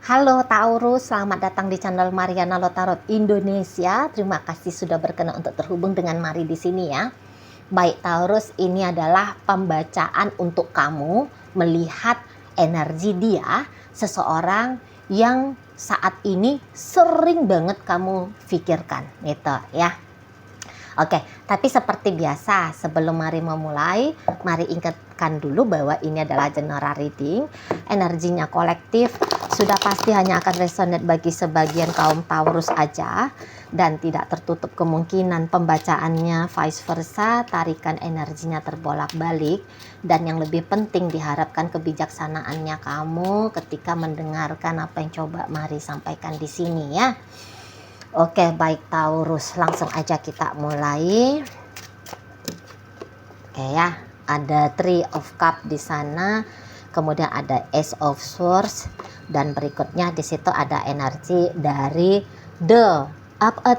Halo Taurus, selamat datang di channel Mariana Lotarot Indonesia. Terima kasih sudah berkenan untuk terhubung dengan Mari di sini ya. Baik Taurus, ini adalah pembacaan untuk kamu melihat energi dia, seseorang yang saat ini sering banget kamu pikirkan gitu ya. Oke, tapi seperti biasa sebelum Mari memulai, Mari ingatkan dulu bahwa ini adalah general reading. Energinya kolektif, sudah pasti hanya akan resonate bagi sebagian kaum Taurus aja, dan tidak tertutup kemungkinan pembacaannya vice versa, tarikan energinya terbolak-balik, dan yang lebih penting diharapkan kebijaksanaannya kamu ketika mendengarkan apa yang coba Mari sampaikan di sini ya. Oke, baik Taurus, langsung aja kita mulai. Oke ya, ada Three of Cup di sana, kemudian ada Ace of Swords, dan berikutnya di situ ada energi dari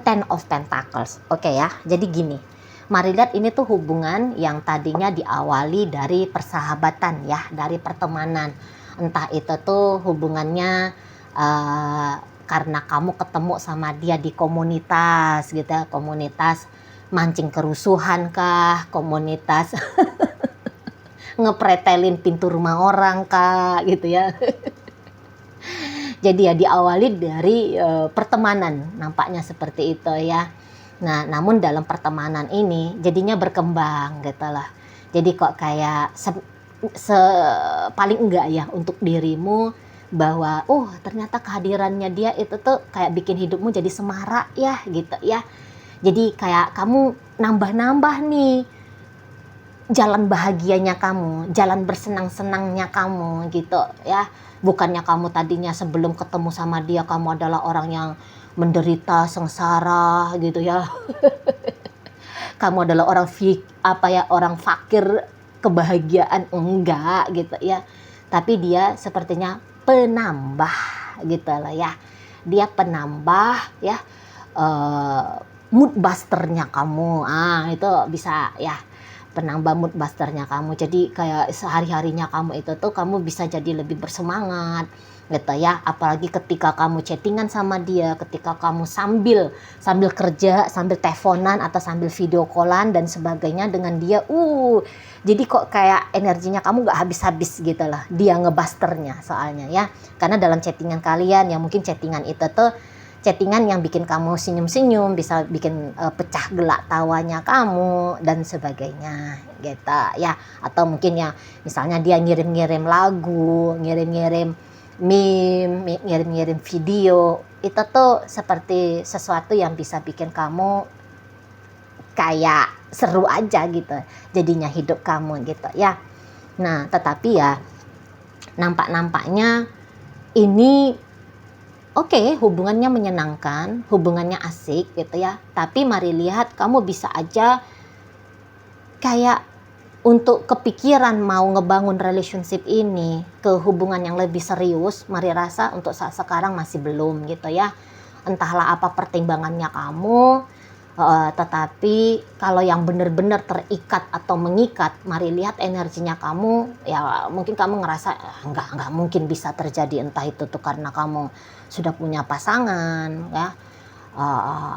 Ten of Pentacles. Oke ya, jadi gini, mari lihat ini tuh hubungan yang tadinya diawali dari persahabatan ya, dari pertemanan. Entah itu tuh hubungannya karena kamu ketemu sama dia di komunitas gitu ya, komunitas mancing kerusuhan kah, komunitas ngepretelin pintu rumah orang kah gitu ya. Jadi ya diawali dari pertemanan, nampaknya seperti itu ya. Nah, namun dalam pertemanan ini jadinya berkembang gitu lah. Jadi kok kayak paling enggak ya untuk dirimu, bahwa ternyata kehadirannya dia itu tuh kayak bikin hidupmu jadi semarak ya gitu ya. Jadi kayak kamu nambah-nambah nih jalan bahagianya kamu, jalan bersenang-senangnya kamu gitu ya. Bukannya kamu tadinya sebelum ketemu sama dia kamu adalah orang yang menderita, sengsara gitu ya. Kamu adalah orang fakir kebahagiaan, enggak gitu ya. Tapi dia sepertinya penambah gitu lah ya. Dia penambah ya, mood busternya kamu. Itu bisa ya, penambah mood busternya kamu. Jadi kayak sehari-harinya kamu itu tuh kamu bisa jadi lebih bersemangat gitu ya. Apalagi ketika kamu chattingan sama dia, ketika kamu sambil kerja, sambil teleponan atau sambil video callan dan sebagainya dengan dia. Jadi kok kayak energinya kamu gak habis-habis gitu lah, dia ngebusternya soalnya ya. Karena dalam chattingan kalian ya, mungkin chattingan itu tuh chattingan yang bikin kamu senyum-senyum, bisa bikin pecah gelak tawanya kamu dan sebagainya gitu ya. Atau mungkin ya misalnya dia ngirim-ngirim lagu, ngirim-ngirim meme, ngirim-ngirim video, itu tuh seperti sesuatu yang bisa bikin kamu kayak seru aja gitu jadinya hidup kamu gitu ya. Nah, tetapi ya nampaknya ini oke, hubungannya menyenangkan, hubungannya asik gitu ya. Tapi mari lihat, kamu bisa aja kayak untuk kepikiran mau ngebangun relationship ini ke hubungan yang lebih serius. Mari rasa untuk saat sekarang masih belum gitu ya. Entahlah apa pertimbangannya kamu. Tetapi kalau yang benar-benar terikat atau mengikat, mari lihat energinya kamu ya. Mungkin kamu ngerasa nggak mungkin bisa terjadi, entah itu tuh karena kamu sudah punya pasangan ya,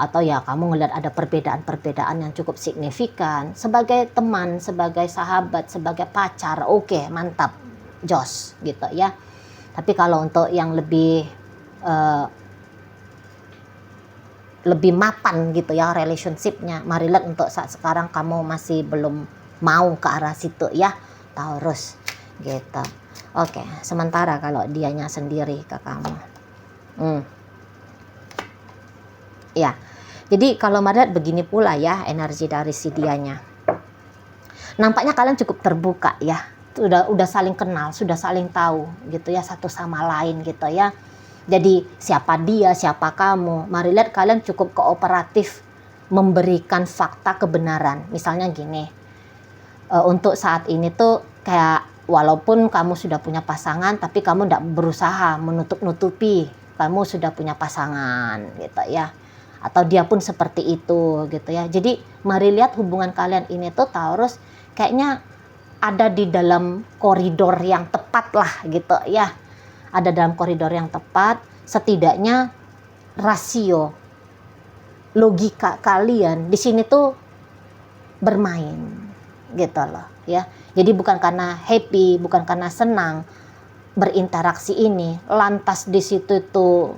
atau ya kamu ngelihat ada perbedaan yang cukup signifikan. Sebagai teman, sebagai sahabat, sebagai pacar, oke, mantap, jos gitu ya. Tapi kalau untuk yang lebih mapan gitu ya relationshipnya, mari lihat untuk saat sekarang kamu masih belum mau ke arah situ ya Taurus gitu. Oke, sementara kalau dianya sendiri ke kamu ya, jadi kalau mari lihat begini pula ya energi dari si dianya. Nampaknya kalian cukup terbuka ya, udah saling kenal, sudah saling tahu gitu ya satu sama lain gitu ya. Jadi siapa dia, siapa kamu, mari lihat kalian cukup kooperatif memberikan fakta kebenaran. Misalnya gini, untuk saat ini tuh kayak walaupun kamu sudah punya pasangan, tapi kamu tidak berusaha menutup-nutupi kamu sudah punya pasangan gitu ya. Atau dia pun seperti itu gitu ya. Jadi mari lihat hubungan kalian ini tuh Taurus kayaknya ada di dalam koridor yang tepat lah gitu ya. ada dalam koridor yang tepat, setidaknya rasio logika kalian di sini tuh bermain gitu loh ya. Jadi bukan karena happy, bukan karena senang berinteraksi ini, lantas di situ tuh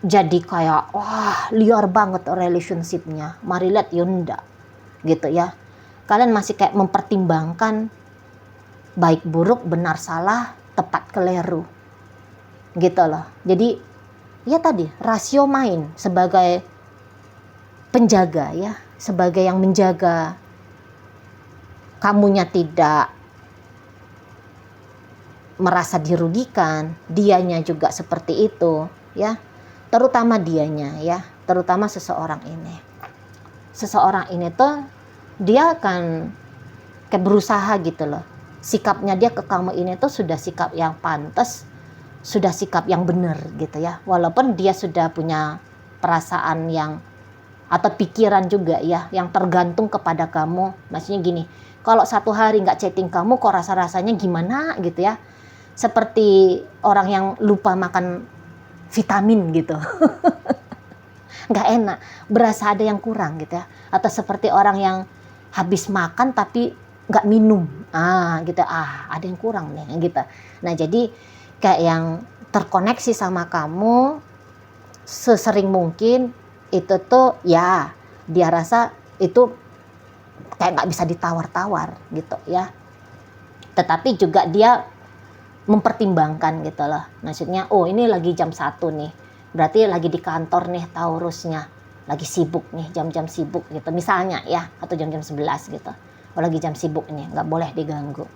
jadi kayak wah liar banget relationshipnya. Mari lihat Yunda gitu ya. Kalian masih kayak mempertimbangkan baik buruk, benar salah, tepat keliru gitu loh. Jadi ya tadi rasio main sebagai penjaga ya, sebagai yang menjaga kamunya tidak merasa dirugikan, dianya juga seperti itu ya, terutama dianya ya, terutama seseorang ini tuh dia akan kayak berusaha gitu loh, sikapnya dia ke kamu ini tuh sudah sikap yang pantas, sudah sikap yang benar gitu ya, walaupun dia sudah punya perasaan yang atau pikiran juga ya yang tergantung kepada kamu. Maksudnya gini, kalau satu hari nggak chatting kamu kok rasanya gimana gitu ya, seperti orang yang lupa makan vitamin gitu. Nggak enak, berasa ada yang kurang gitu ya, atau seperti orang yang habis makan tapi nggak minum, gitu, ada yang kurang nih gitu. Nah jadi kayak yang terkoneksi sama kamu sesering mungkin itu tuh ya dia rasa itu kayak nggak bisa ditawar-tawar gitu ya, tetapi juga dia mempertimbangkan gitu loh. Maksudnya oh ini lagi jam 1 nih, berarti lagi di kantor nih Taurusnya, lagi sibuk nih, jam-jam sibuk gitu misalnya ya, atau jam-jam 11 gitu, oh lagi jam sibuk nih, nggak boleh diganggu.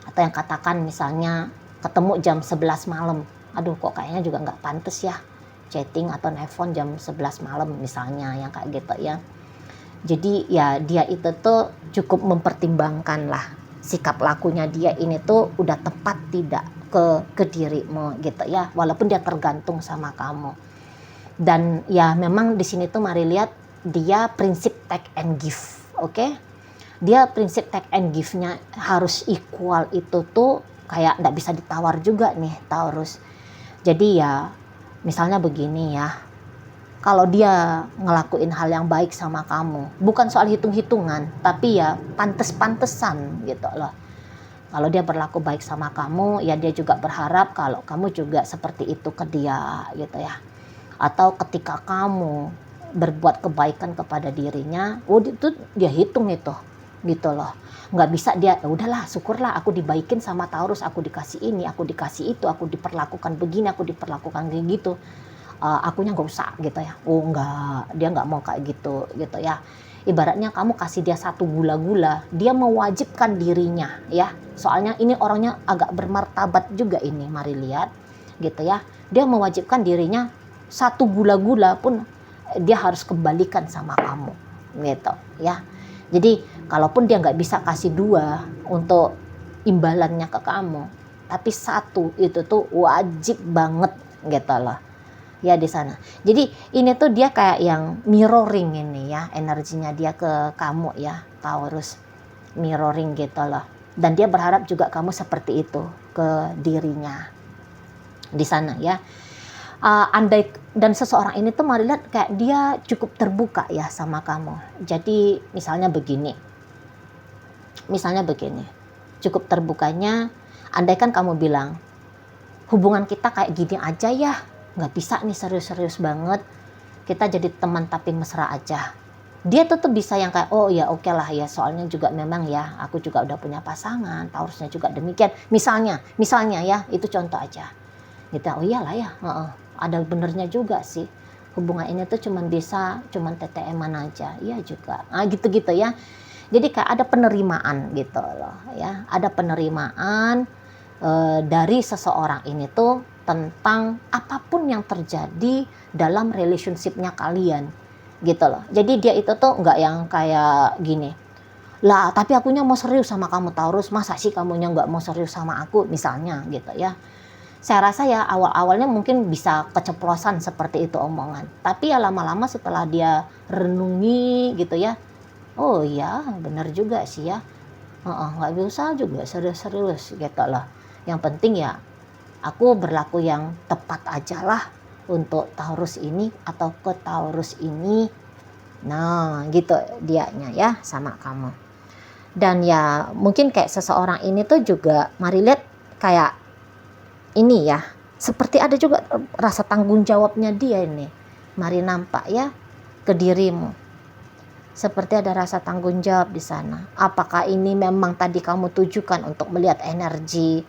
Atau yang katakan misalnya ketemu jam 11 malam, aduh kok kayaknya juga nggak pantas ya chatting atau nelfon jam 11 malam misalnya, yang kayak gitu ya. Jadi ya dia itu tuh cukup mempertimbangkan lah sikap lakunya dia ini tuh udah tepat tidak ke dirimu gitu ya, walaupun dia tergantung sama kamu. Dan ya memang di sini tuh mari lihat dia prinsip take and give, oke? Dia prinsip take and give-nya harus equal, itu tuh kayak nggak bisa ditawar juga nih Taurus. Jadi ya misalnya begini ya, kalau dia ngelakuin hal yang baik sama kamu, bukan soal hitung-hitungan, tapi ya pantes-pantesan gitu loh. Kalau dia berlaku baik sama kamu, ya dia juga berharap kalau kamu juga seperti itu ke dia gitu ya. Atau ketika kamu berbuat kebaikan kepada dirinya, itu dia hitung itu gitu loh. Nggak bisa dia udahlah syukurlah aku dibaikin sama Taurus, aku dikasih ini, aku dikasih itu, aku diperlakukan begini, aku diperlakukan kayak gitu, akunya nggak usah gitu ya. Oh enggak, dia nggak mau kayak gitu gitu ya. Ibaratnya kamu kasih dia satu gula-gula, dia mewajibkan dirinya ya, soalnya ini orangnya agak bermartabat juga ini, mari lihat gitu ya, dia mewajibkan dirinya satu gula-gula pun dia harus kembalikan sama kamu gitu ya. Jadi kalaupun dia nggak bisa kasih 2 untuk imbalannya ke kamu, tapi 1 itu tuh wajib banget gitu loh ya di sana. Jadi ini tuh dia kayak yang mirroring ini ya, energinya dia ke kamu ya Taurus, mirroring gitu loh. Dan dia berharap juga kamu seperti itu ke dirinya di sana ya. Andai dan seseorang ini tuh mari lihat kayak dia cukup terbuka ya sama kamu. Jadi misalnya begini, cukup terbukanya, andaikan kamu bilang hubungan kita kayak gini aja ya, nggak bisa nih serius-serius banget, kita jadi teman tapi mesra aja. Dia tuh bisa yang kayak oh ya oke lah ya, soalnya juga memang ya aku juga udah punya pasangan, Taurusnya juga demikian. Misalnya ya, itu contoh aja. Gitu, oh iyalah ya, ada benernya juga sih. Hubungan ini tuh cuman TTM-an aja, iya juga. Gitu-gitu ya. Jadi kayak ada penerimaan gitu loh ya, ada penerimaan dari seseorang ini tuh tentang apapun yang terjadi dalam relationship-nya kalian gitu loh. Jadi dia itu tuh nggak yang kayak gini, lah tapi akunya mau serius sama kamu Taurus, masa sih kamunya nggak mau serius sama aku misalnya gitu ya. Saya rasa ya awal-awalnya mungkin bisa keceplosan seperti itu omongan, tapi ya lama-lama setelah dia renungi gitu ya, oh iya benar juga sih ya, nggak bisa juga serius-serius gitu loh. Yang penting ya aku berlaku yang tepat aja lah untuk Taurus ini atau ke Taurus ini. Nah gitu dianya ya sama kamu. Dan ya mungkin kayak seseorang ini tuh juga mari lihat kayak ini ya, seperti ada juga rasa tanggung jawabnya dia ini. Mari nampak ya ke dirimu. Seperti ada rasa tanggung jawab di sana. Apakah ini memang tadi kamu tujukan untuk melihat energi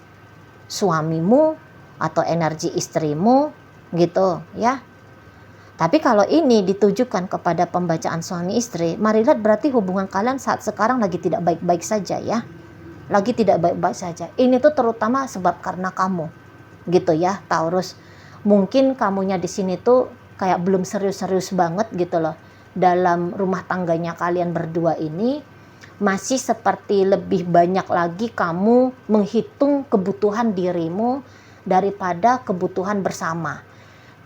suamimu atau energi istrimu gitu ya. Tapi kalau ini ditujukan kepada pembacaan suami istri, mari lihat berarti hubungan kalian saat sekarang lagi tidak baik-baik saja ya. Lagi tidak baik-baik saja. Ini tuh terutama sebab karena kamu. Gitu ya, Taurus. Mungkin kamunya di sini tuh kayak belum serius-serius banget gitu loh. Dalam rumah tangganya kalian berdua ini masih seperti lebih banyak lagi kamu menghitung kebutuhan dirimu daripada kebutuhan bersama.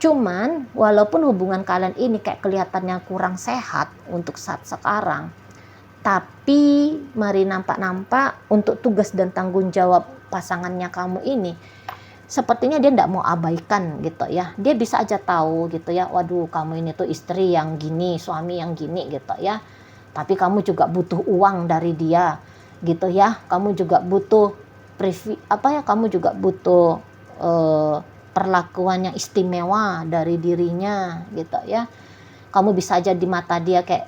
Cuman walaupun hubungan kalian ini kayak kelihatannya kurang sehat untuk saat sekarang, tapi mari nampak-nampak untuk tugas dan tanggung jawab pasangannya kamu ini sepertinya dia tidak mau abaikan gitu ya. Dia bisa aja tahu gitu ya, waduh kamu ini tuh istri yang gini, suami yang gini gitu ya. Tapi kamu juga butuh uang dari dia gitu ya. Kamu juga butuh kamu juga butuh perlakuan yang istimewa dari dirinya gitu ya. Kamu bisa aja di mata dia kayak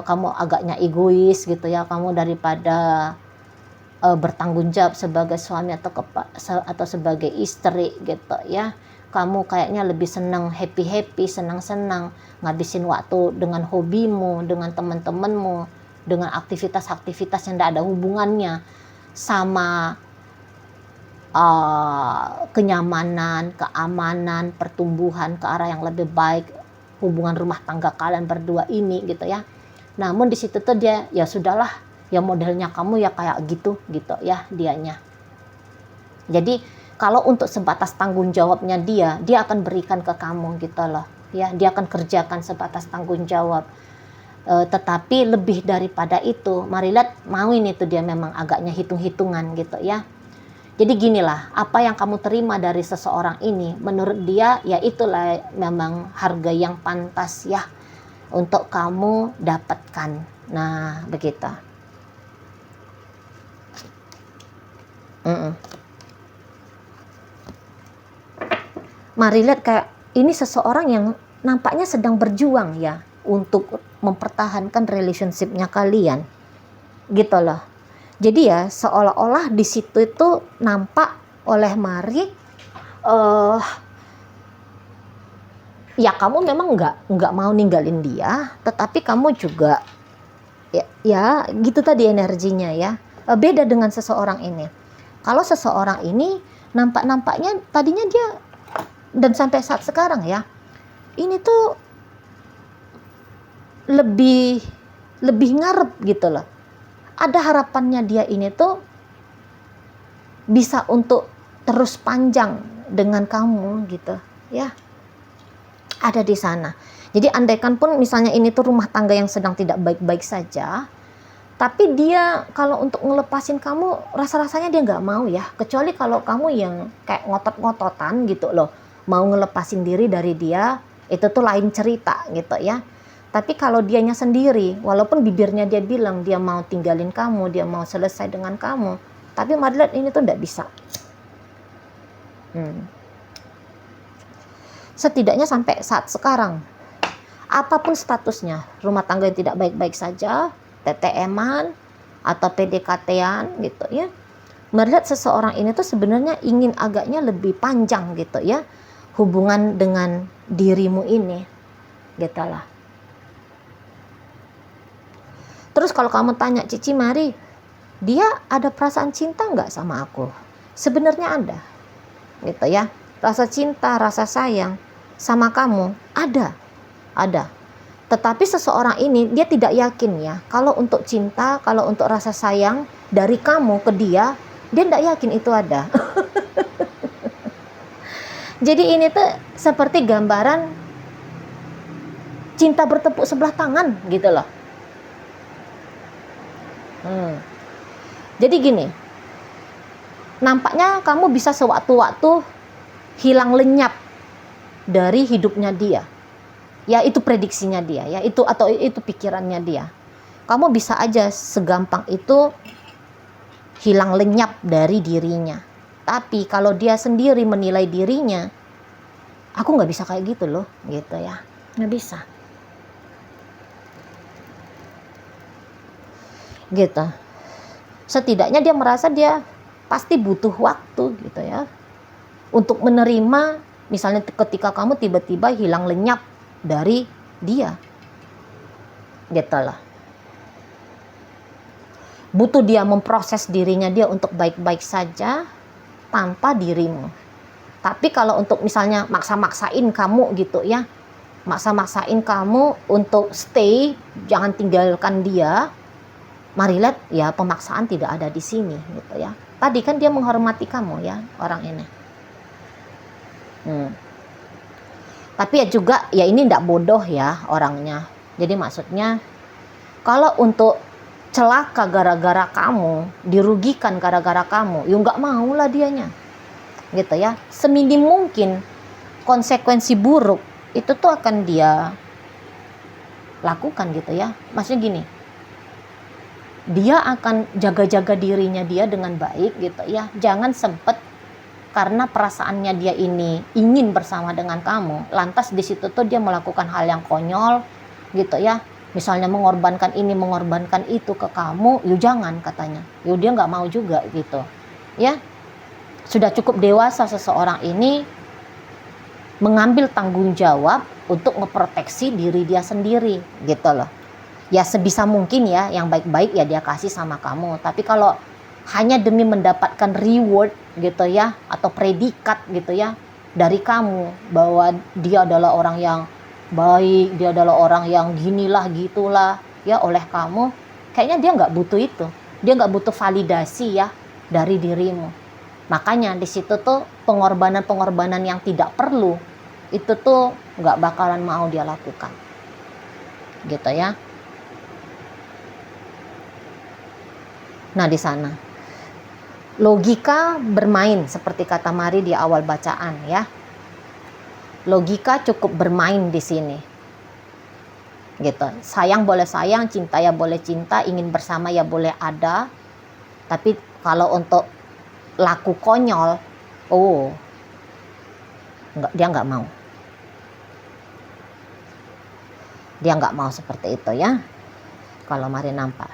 kamu agaknya egois gitu ya. Kamu daripada bertanggung jawab sebagai suami atau sebagai istri gitu ya. Kamu kayaknya lebih senang happy, senang-senang ngabisin waktu dengan hobimu, dengan teman-temanmu, dengan aktivitas-aktivitas yang tidak ada hubungannya sama kenyamanan, keamanan, pertumbuhan ke arah yang lebih baik hubungan rumah tangga kalian berdua ini gitu ya. Namun di situ tuh dia ya sudahlah, ya modelnya kamu ya kayak gitu ya dianya. Jadi kalau untuk sebatas tanggung jawabnya dia akan berikan ke kamu gitu loh ya. Dia akan kerjakan sebatas tanggung jawab. Tetapi lebih daripada itu, mari lihat mau ini tuh dia memang agaknya hitung-hitungan gitu ya. Jadi ginilah, apa yang kamu terima dari seseorang ini, menurut dia ya itulah memang harga yang pantas ya untuk kamu dapatkan. Nah, begitu. Mari lihat kayak ini seseorang yang nampaknya sedang berjuang ya untuk mempertahankan relationship-nya kalian. Gitu loh. Jadi ya seolah-olah di situ itu nampak oleh Mari ya kamu memang nggak mau ninggalin dia, tetapi kamu juga ya gitu tadi energinya ya. Beda dengan seseorang ini. Kalau seseorang ini nampaknya tadinya dia dan sampai saat sekarang ya ini tuh lebih ngarep gitu loh. Ada harapannya dia ini tuh bisa untuk terus panjang dengan kamu gitu ya. Ada di sana. Jadi andaikan pun misalnya ini tuh rumah tangga yang sedang tidak baik-baik saja, tapi dia kalau untuk ngelepasin kamu rasa-rasanya dia nggak mau ya. Kecuali kalau kamu yang kayak ngotot-ngototan gitu loh, mau ngelepasin diri dari dia, itu tuh lain cerita gitu ya. Tapi kalau dianya sendiri, walaupun bibirnya dia bilang dia mau tinggalin kamu, dia mau selesai dengan kamu, tapi Madlet ini tuh nggak bisa. Setidaknya sampai saat sekarang, apapun statusnya, rumah tangga yang tidak baik-baik saja, TTM-an atau PDKT-an gitu ya, melihat seseorang ini tuh sebenarnya ingin agaknya lebih panjang gitu ya hubungan dengan dirimu ini gitu lah. Terus kalau kamu tanya Cici Mari, dia ada perasaan cinta nggak sama aku? Sebenarnya ada gitu ya, rasa cinta, rasa sayang sama kamu ada. Tetapi seseorang ini dia tidak yakin ya, kalau untuk cinta, kalau untuk rasa sayang dari kamu ke dia tidak yakin itu ada. Jadi ini tuh seperti gambaran cinta bertepuk sebelah tangan gitu loh. Jadi gini, nampaknya kamu bisa sewaktu-waktu hilang lenyap dari hidupnya dia. Ya itu prediksinya dia, ya itu atau itu pikirannya dia. Kamu bisa aja segampang itu hilang lenyap dari dirinya. Tapi kalau dia sendiri menilai dirinya, aku nggak bisa kayak gitu loh, gitu ya, nggak bisa. Gitu. Setidaknya dia merasa dia pasti butuh waktu gitu ya untuk menerima, misalnya ketika kamu tiba-tiba hilang lenyap dari dia, gitu loh. Butuh dia memproses dirinya dia untuk baik-baik saja tanpa dirimu. Tapi kalau untuk misalnya maksa-maksain kamu gitu ya, maksa-maksain kamu untuk stay, jangan tinggalkan dia, mari lihat ya pemaksaan tidak ada di sini gitu ya. Tadi kan dia menghormati kamu ya orang ini. Tapi ya juga ya ini tidak bodoh ya orangnya. Jadi maksudnya kalau untuk celaka gara-gara kamu, dirugikan gara-gara kamu, ya nggak mau lah dianya, gitu ya. Seminim mungkin konsekuensi buruk itu tuh akan dia lakukan gitu ya. Maksudnya gini, dia akan jaga-jaga dirinya dia dengan baik gitu ya. Jangan sempet karena perasaannya dia ini ingin bersama dengan kamu, lantas di situ tuh dia melakukan hal yang konyol gitu ya. Misalnya mengorbankan ini, mengorbankan itu ke kamu, yuk jangan katanya. Yuk dia nggak mau juga gitu. Ya, sudah cukup dewasa seseorang ini mengambil tanggung jawab untuk memproteksi diri dia sendiri gitu loh. Ya sebisa mungkin ya, yang baik-baik ya dia kasih sama kamu. Tapi kalau hanya demi mendapatkan reward gitu ya, atau predikat gitu ya dari kamu bahwa dia adalah orang yang baik, dia adalah orang yang ginilah gitulah ya oleh kamu, kayaknya dia nggak butuh itu, dia nggak butuh validasi ya dari dirimu. Makanya di situ tuh pengorbanan yang tidak perlu itu tuh nggak bakalan mau dia lakukan gitu ya. Nah di sana logika bermain seperti kata Mari di awal bacaan ya. Logika cukup bermain di sini. Gitu. Sayang boleh sayang, cinta ya boleh cinta, ingin bersama ya boleh ada. Tapi kalau untuk laku konyol, dia nggak mau. Dia nggak mau seperti itu ya. Kalau Mari nampak.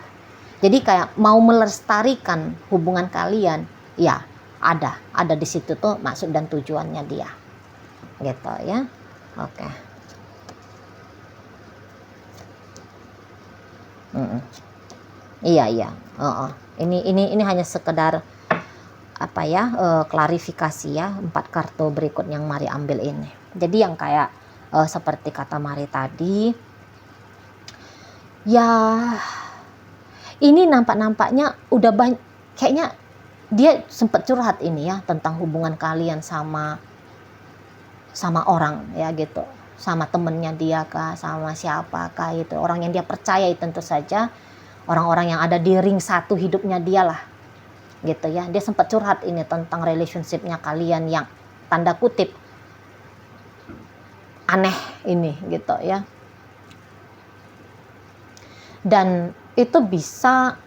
Jadi kayak mau melestarikan hubungan kalian, ya ada di situ tuh maksud dan tujuannya dia. Gitu ya. Oke. Iya. Ini hanya sekedar apa ya, klarifikasi ya 4 kartu berikut yang Mari ambil ini. Jadi yang kayak seperti kata Mari tadi, ya ini nampaknya udah banyak, kayaknya dia sempat curhat ini ya tentang hubungan kalian sama orang ya gitu, sama temennya dia kah, sama siapa kah itu, orang yang dia percaya tentu saja, orang-orang yang ada di ring satu hidupnya dia lah gitu ya. Dia sempat curhat ini tentang relationshipnya kalian yang tanda kutip aneh ini gitu ya. Dan itu bisa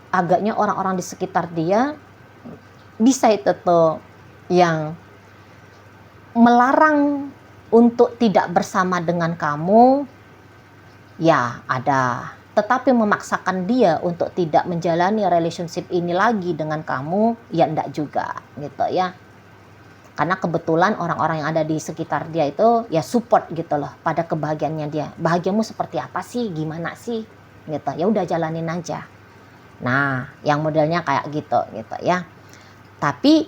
agaknya orang-orang di sekitar dia bisa itu tuh yang melarang untuk tidak bersama dengan kamu, ya ada. Tetapi memaksakan dia untuk tidak menjalani relationship ini lagi dengan kamu, ya enggak juga gitu ya. Karena kebetulan orang-orang yang ada di sekitar dia itu ya support gitu loh pada kebahagiaannya dia. Bahagiamu seperti apa sih? Gimana sih? Gitu. Ya udah jalanin aja. Nah, yang modelnya kayak gitu ya. Tapi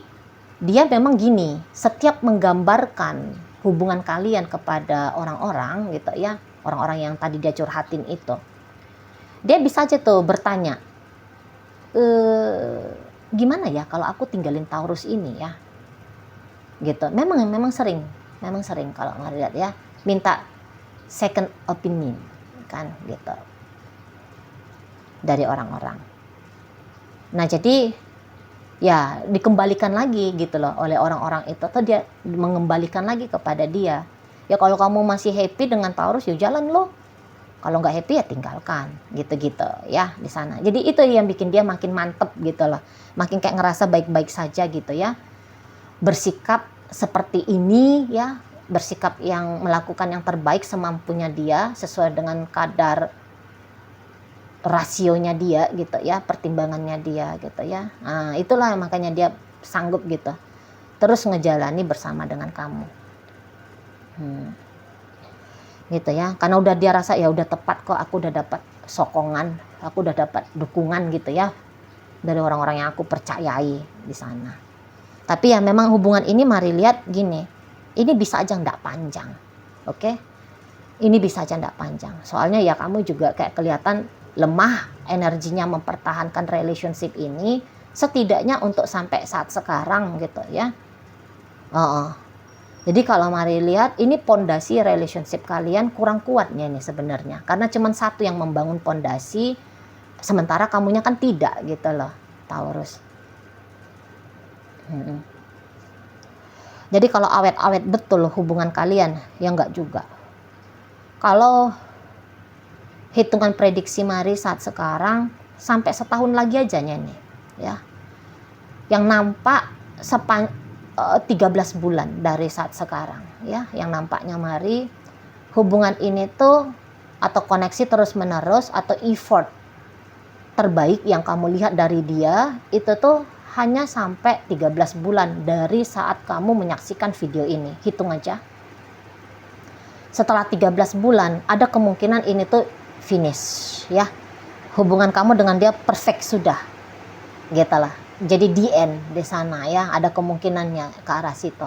dia memang gini, setiap menggambarkan hubungan kalian kepada orang-orang gitu ya, orang-orang yang tadi dia curhatin itu, dia bisa aja tuh bertanya, gimana ya kalau aku tinggalin Taurus ini ya, gitu. Memang sering kalau ngeliat ya, minta second opinion kan gitu dari orang-orang. Nah jadi ya dikembalikan lagi gitu loh oleh orang-orang itu, atau dia mengembalikan lagi kepada dia. Ya kalau kamu masih happy dengan Taurus, ya jalan loh. Kalau nggak happy ya tinggalkan, gitu-gitu ya di sana. Jadi itu yang bikin dia makin mantep gitu loh, makin kayak ngerasa baik-baik saja gitu ya. Bersikap seperti ini ya, bersikap yang melakukan yang terbaik semampunya dia sesuai dengan kadar rasionya dia gitu ya, pertimbangannya dia gitu ya. Nah, itulah makanya dia sanggup gitu terus ngejalani bersama dengan kamu. Gitu ya, karena udah dia rasa ya udah tepat kok, aku udah dapat sokongan, aku udah dapat dukungan gitu ya dari orang-orang yang aku percayai di sana. Tapi ya memang hubungan ini mari lihat gini, ini bisa aja nggak panjang, oke? Ini bisa aja nggak panjang, soalnya ya kamu juga kayak kelihatan lemah energinya mempertahankan relationship ini, setidaknya untuk sampai saat sekarang gitu ya. Jadi kalau mari lihat, ini pondasi relationship kalian kurang kuatnya nih sebenarnya. Karena cuma satu yang membangun pondasi, sementara kamunya kan tidak gitu loh, Taurus. Jadi kalau awet-awet betul hubungan kalian, ya enggak juga. Kalau hitungan prediksi mari saat sekarang, sampai setahun lagi aja nih ya. Yang nampak 13 bulan dari saat sekarang ya, yang nampaknya mari hubungan ini tuh atau koneksi terus menerus atau effort terbaik yang kamu lihat dari dia itu tuh hanya sampai 13 bulan dari saat kamu menyaksikan video ini. Hitung aja, setelah 13 bulan ada kemungkinan ini tuh finish ya, hubungan kamu dengan dia perfect sudah gitu lah. Jadi the end di sana ya, ada kemungkinannya ke arah situ.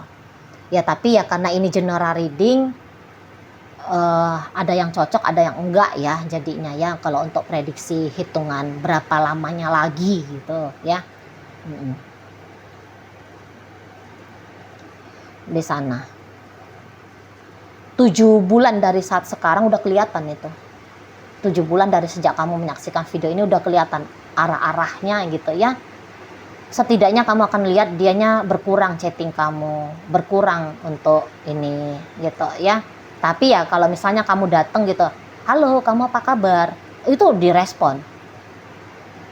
Ya tapi ya karena ini general reading, ada yang cocok, ada yang enggak ya jadinya ya. Kalau untuk prediksi hitungan berapa lamanya lagi gitu ya. Di sana 7 bulan dari saat sekarang udah kelihatan itu. 7 bulan dari sejak kamu menyaksikan video ini udah kelihatan arah-arahnya gitu ya. Setidaknya kamu akan lihat dianya berkurang chatting kamu, berkurang untuk ini gitu ya. Tapi ya kalau misalnya kamu datang gitu, halo kamu apa kabar, itu direspon.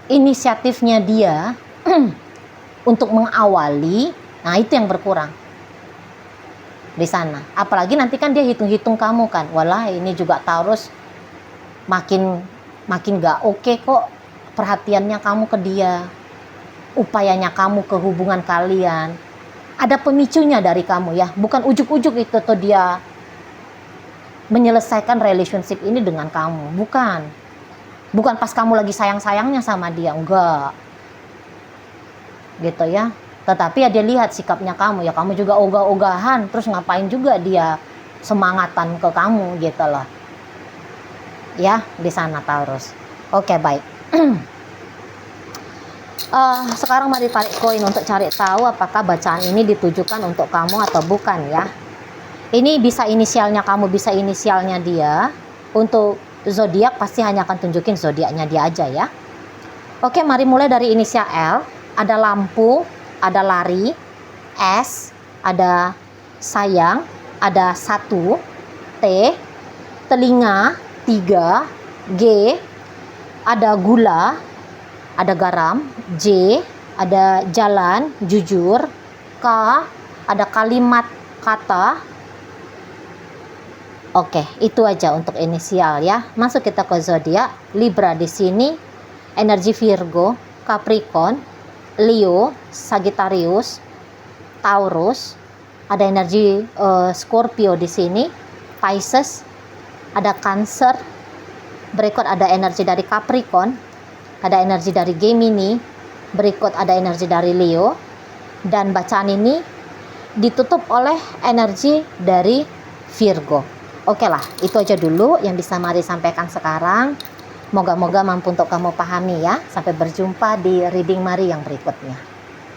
Inisiatifnya dia untuk mengawali, nah itu yang berkurang di sana. Apalagi nanti kan dia hitung-hitung kamu kan, walah ini juga Taurus makin gak oke kok perhatiannya kamu ke dia, upayanya kamu ke hubungan kalian. Ada pemicunya dari kamu ya, bukan ujuk-ujuk itu tuh dia menyelesaikan relationship ini dengan kamu, bukan pas kamu lagi sayang-sayangnya sama dia, enggak gitu ya. Tetapi ya dia lihat sikapnya kamu ya, kamu juga ogah-ogahan, terus ngapain juga dia semangatan ke kamu gitu loh ya di sana Taurus. Oke, baik. Sekarang mari tarik koin untuk cari tahu apakah bacaan ini ditujukan untuk kamu atau bukan ya. Ini bisa inisialnya kamu, bisa inisialnya dia. Untuk zodiak pasti hanya akan tunjukin zodiaknya dia aja ya. Oke, mari mulai dari inisial L. Ada lampu, ada lari, S, ada sayang, ada 1, T, telinga, 3, G, ada gula, ada garam, J, ada jalan, jujur, K, ada kalimat kata. Oke, itu aja untuk inisial ya. Masuk kita ke zodiak. Libra di sini, energi Virgo, Capricorn, Leo, Sagittarius, Taurus, ada energi Scorpio di sini, Pisces, ada Cancer, berikut ada energi dari Capricorn, ada energi dari Gemini, berikut ada energi dari Leo, dan bacaan ini ditutup oleh energi dari Virgo. Oke lah, itu aja dulu yang bisa Mari sampaikan sekarang. Moga-moga mampu untuk kamu pahami ya. Sampai berjumpa di reading Mari yang berikutnya.